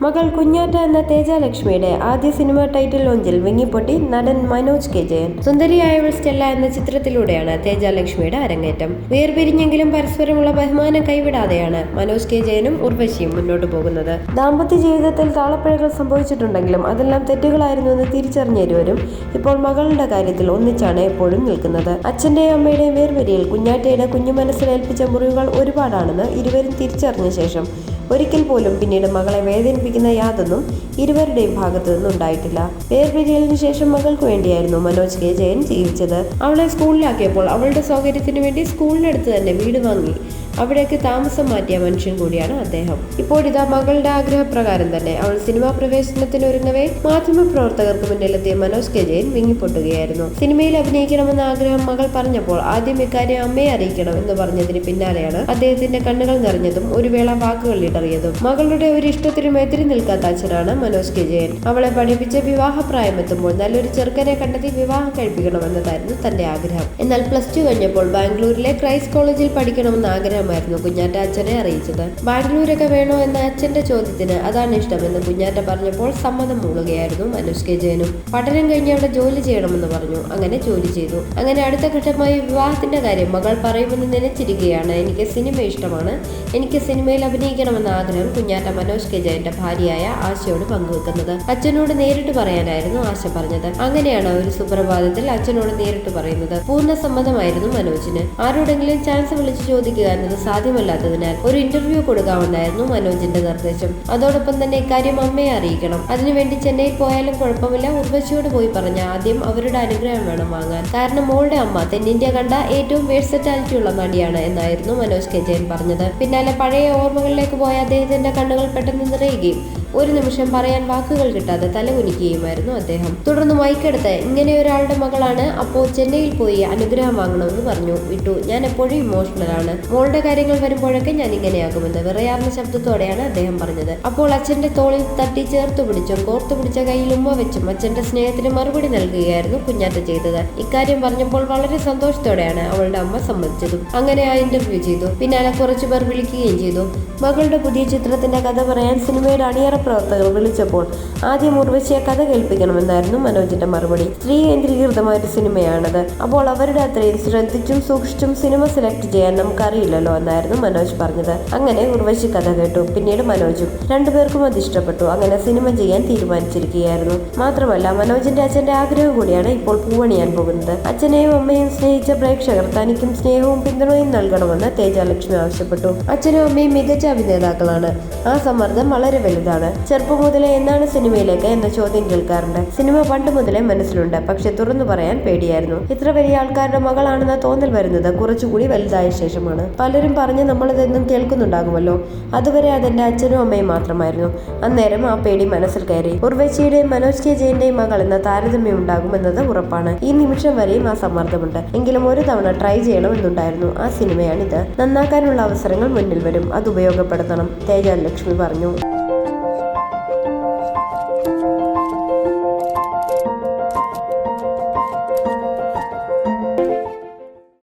മകൾ കുഞ്ഞാറ്റ എന്ന തേജലക്ഷ്മിയുടെ ആദ്യ സിനിമ ടൈറ്റിൽ ലോഞ്ചിൽ വിങ്ങിപ്പൊട്ടി നടൻ മനോജ് കെ ജയൻ. സുന്ദരിയായവൾ സ്റ്റെല്ല എന്ന ചിത്രത്തിലൂടെയാണ് തേജലക്ഷ്മിയുടെ അരങ്ങേറ്റം. വേർപിരിഞ്ഞെങ്കിലും പരസ്പരമുള്ള ബഹുമാനം കൈവിടാതെയാണ് മനോജ് കെ ജയനും ഉർവശിയും മുന്നോട്ട് പോകുന്നത്. ദാമ്പത്യ ജീവിതത്തിൽ താളപ്പിഴകൾ സംഭവിച്ചിട്ടുണ്ടെങ്കിലും അതെല്ലാം തെറ്റുകളായിരുന്നു എന്ന് തിരിച്ചറിഞ്ഞ ഇരുവരും ഇപ്പോൾ മകളുടെ കാര്യത്തിൽ ഒന്നിച്ചാണ് എപ്പോഴും നിൽക്കുന്നത്. അച്ഛന്റെയും അമ്മയുടെയും വേർപിരിയിൽ കുഞ്ഞാറ്റയുടെ കുഞ്ഞു മനസ്സിലേൽപ്പിച്ച മുറിവുകൾ ഒരുപാടാണെന്ന് ഇരുവരും തിരിച്ചറിഞ്ഞ ശേഷം ഒരിക്കൽ പോലും പിന്നീട് മകളെ വേദനിപ്പിക്കുന്ന യാതൊന്നും ഇരുവരുടെയും ഭാഗത്തു നിന്നുണ്ടായിട്ടില്ല. വേർപിരിയലിനു ശേഷം മകൾക്ക് വേണ്ടിയായിരുന്നു മനോജ് കെ ജയൻ ജീവിച്ചത്. അവളെ സ്കൂളിലാക്കിയപ്പോൾ അവളുടെ സൗകര്യത്തിനു വേണ്ടി സ്കൂളിനടുത്ത് തന്നെ വീട് വാങ്ങി അവിടേക്ക് താമസം മാറ്റിയ മനുഷ്യൻ കൂടിയാണ് അദ്ദേഹം. ഇപ്പോഴിതാ മകളുടെ ആഗ്രഹപ്രകാരം തന്നെ അവൾ സിനിമാ പ്രവേശനത്തിന് ഒരുങ്ങവേ മാധ്യമപ്രവർത്തകർക്ക് മുന്നിലെത്തിയ മനോജ് കെ ജയൻ വിങ്ങിപ്പൊട്ടുകയായിരുന്നു. സിനിമയിൽ അഭിനയിക്കണമെന്ന ആഗ്രഹം മകൾ പറഞ്ഞപ്പോൾ ആദ്യം ഇക്കാര്യം അമ്മയെ അറിയിക്കണം എന്ന് പറഞ്ഞതിന് പിന്നാലെയാണ് അദ്ദേഹത്തിന്റെ കണ്ണുകൾ നിറഞ്ഞതും ഒരു വേള വാക്കുകൾ ഇടറിയതും. മകളുടെ ഒരു ഇഷ്ടത്തിനും എതിരി നിൽക്കാത്ത അച്ഛനാണ് മനോജ് കെ ജയൻ. അവളെ പഠിപ്പിച്ച് വിവാഹപ്രായമെത്തുമ്പോൾ നല്ലൊരു ചെറുക്കനെ കണ്ടെത്തി വിവാഹം കഴിപ്പിക്കണമെന്നതായിരുന്നു തന്റെ ആഗ്രഹം. എന്നാൽ +2 കഴിഞ്ഞപ്പോൾ ബാംഗ്ലൂരിലെ ക്രൈസ്റ്റ് കോളേജിൽ പഠിക്കണമെന്ന ആഗ്രഹമായിരുന്നു കുഞ്ഞാറ്റ അച്ഛനെ അറിയിച്ചത്. ബാംഗ്ലൂരൊക്കെ വേണോ എന്ന അച്ഛന്റെ ചോദ്യത്തിന് അതാണ് ഇഷ്ടമെന്ന് കുഞ്ഞാറ്റ പറഞ്ഞപ്പോൾ സമ്മതം മൂളുകയായിരുന്നു മനോജ് കെ ജയനും. പഠനം കഴിഞ്ഞ് അവിടെ ജോലി ചെയ്യണമെന്ന് പറഞ്ഞു. അങ്ങനെ ജോലി ചെയ്തു. അങ്ങനെ അടുത്ത ഘട്ടമായി വിവാഹത്തിന്റെ കാര്യം മകൾ പറയുമെന്ന് നനച്ചിരിക്കുകയാണ്. എനിക്ക് സിനിമ ഇഷ്ടമാണ്, എനിക്ക് സിനിമയിൽ അഭിനയിക്കണമെന്ന ആഗ്രഹം കുഞ്ഞാറ്റ മനോജ് കെ ജയന്റെ ഭാര്യയായ ആശയോട് പങ്കുവെക്കുന്നത്. അച്ഛനോട് നേരിട്ട് പറയാനായിരുന്നു ആശ പറഞ്ഞത്. അങ്ങനെയാണ് ഒരു സുപ്രഭാതത്തിൽ അച്ഛനോട് നേരിട്ട് പറയുന്നത്. പൂർണ്ണ സമ്മതമായിരുന്നു മനോജിന്. ആരോടെങ്കിലും ചാൻസ് വിളിച്ച് ചോദിക്കുക എന്നത് സാധ്യമല്ലാത്തതിനാൽ ഒരു ഇന്റർവ്യൂ കൊടുക്കാമെന്നായിരുന്നു മനോജിന്റെ നിർദ്ദേശം. അതോടൊപ്പം തന്നെ ഇക്കാര്യം അമ്മയെ അറിയിക്കണം. അതിനുവേണ്ടി ചെന്നൈയിൽ പോയാലും കുഴപ്പമില്ല, ഉർവശിയോട് പോയി പറഞ്ഞ ആദ്യം അവരുടെ അനുഗ്രഹം വേണം വാങ്ങാൻ. കാരണം മോളുടെ അമ്മ തെന്നിന്ത്യ കണ്ട ഏറ്റവും വേഴ്സറ്റാലിറ്റി ഉള്ള നടിയാണ് എന്നായിരുന്നു മനോജ് കെ ജയൻ പറഞ്ഞത്. പിന്നാലെ പഴയ ഓർമ്മകളിലേക്ക് പോയ അദ്ദേഹത്തിന്റെ കണ്ണുകൾ പെട്ടെന്ന് നിറയുകയും ഒരു നിമിഷം പറയാൻ വാക്കുകൾ കിട്ടാതെ തലകുനിക്കുകയുമായിരുന്നു അദ്ദേഹം. തുടർന്ന് മൈക്കെടുത്ത് ഇങ്ങനെ ഒരാളുടെ മകളാണ്, അപ്പോൾ ചെന്നൈയിൽ പോയി അനുഗ്രഹം വാങ്ങണമെന്ന് പറഞ്ഞു വിട്ടു. ഞാൻ എപ്പോഴും ഇമോഷണലാണ്, മോളുടെ കാര്യങ്ങൾ വരുമ്പോഴൊക്കെ ഞാൻ ഇങ്ങനെയാകുമെന്ന് വിറയാർന്ന ശബ്ദത്തോടെയാണ് അദ്ദേഹം പറഞ്ഞത്. അപ്പോൾ അച്ഛന്റെ തോളിൽ തട്ടി ചേർത്തു പിടിച്ചും കോർത്തു പിടിച്ച കയ്യിൽ ഉമ്മ വെച്ചും അച്ഛന്റെ സ്നേഹത്തിന് മറുപടി നൽകുകയായിരുന്നു കുഞ്ഞാറ്റ ചെയ്തത്. ഇക്കാര്യം പറഞ്ഞപ്പോൾ വളരെ സന്തോഷത്തോടെയാണ് അവളുടെ അമ്മ സമ്മതിച്ചതും. അങ്ങനെ ആ ഇന്റർവ്യൂ ചെയ്തു. പിന്നാലെ കുറച്ചു പേർ വിളിക്കുകയും ചെയ്തു. മകളുടെ പുതിയ ചിത്രത്തിന്റെ കഥ പറയാൻ സിനിമയുടെ അണിയറ പ്രവർത്തകർ വിളിച്ചപ്പോൾ ആദ്യം ഉർവശിയെ കഥ കേൾപ്പിക്കണമെന്നായിരുന്നു മനോജിന്റെ മറുപടി. സ്ത്രീ കേന്ദ്രീകൃതമായ ഒരു സിനിമയാണത്, അപ്പോൾ അവരുടെ അത്രയും ശ്രദ്ധിച്ചും സൂക്ഷിച്ചും സിനിമ സെലക്ട് ചെയ്യാൻ നമുക്കറിയില്ലല്ലോ എന്നായിരുന്നു മനോജ് പറഞ്ഞത്. അങ്ങനെ ഉർവശി കഥ കേട്ടു. പിന്നീട് മനോജും. രണ്ടുപേർക്കും അത് ഇഷ്ടപ്പെട്ടു. അങ്ങനെ സിനിമ ചെയ്യാൻ തീരുമാനിച്ചിരിക്കുകയായിരുന്നു. മാത്രമല്ല മനോജിന്റെ അച്ഛന്റെ ആഗ്രഹം കൂടിയാണ് ഇപ്പോൾ പൂവണിയാൻ പോകുന്നത്. അച്ഛനെയും അമ്മയും സ്നേഹിച്ച പ്രേക്ഷകർ തനിക്കും സ്നേഹവും പിന്തുണയും നൽകണമെന്ന് തേജലക്ഷ്മി ആവശ്യപ്പെട്ടു. അച്ഛനും അമ്മയും മികച്ച അഭിനേതാക്കളാണ്. ആ സമ്മർദ്ദം വളരെ വലുതാണ്. ചെറുപ്പം മുതലേ എന്നാണ് സിനിമയിലേക്ക് എന്ന ചോദ്യം കേൾക്കാറുണ്ട്. സിനിമ പണ്ട് മുതലേ മനസ്സിലുണ്ട്, പക്ഷെ തുറന്നു പറയാൻ പേടിയായിരുന്നു. ഇത്ര വലിയ ആൾക്കാരുടെ മകളാണെന്ന തോന്നൽ വരുന്നത് കുറച്ചുകൂടി വലുതായ ശേഷമാണ്. പലരും പറഞ്ഞ് നമ്മളിതെന്നും കേൾക്കുന്നുണ്ടാകുമല്ലോ. അതുവരെ അതെന്റെ അച്ഛനും അമ്മയും മാത്രമായിരുന്നു. അന്നേരം ആ പേടി മനസ്സിൽ കയറി. ഉർവശിയുടെയും മനോജ് കെ ജയന്റെയും മകൾ എന്ന താരതമ്യം ഉണ്ടാകുമെന്നത് ഉറപ്പാണ്. ഈ നിമിഷം വരെയും ആ സമ്മർദ്ദമുണ്ട്. എങ്കിലും ഒരു തവണ ട്രൈ ചെയ്യണമെന്നുണ്ടായിരുന്നു. ആ സിനിമയാണിത്. നന്നാക്കാനുള്ള അവസരങ്ങൾ മുന്നിൽ വരും, അത് ഉപയോഗപ്പെടുത്തണം, തേജലക്ഷ്മി പറഞ്ഞു.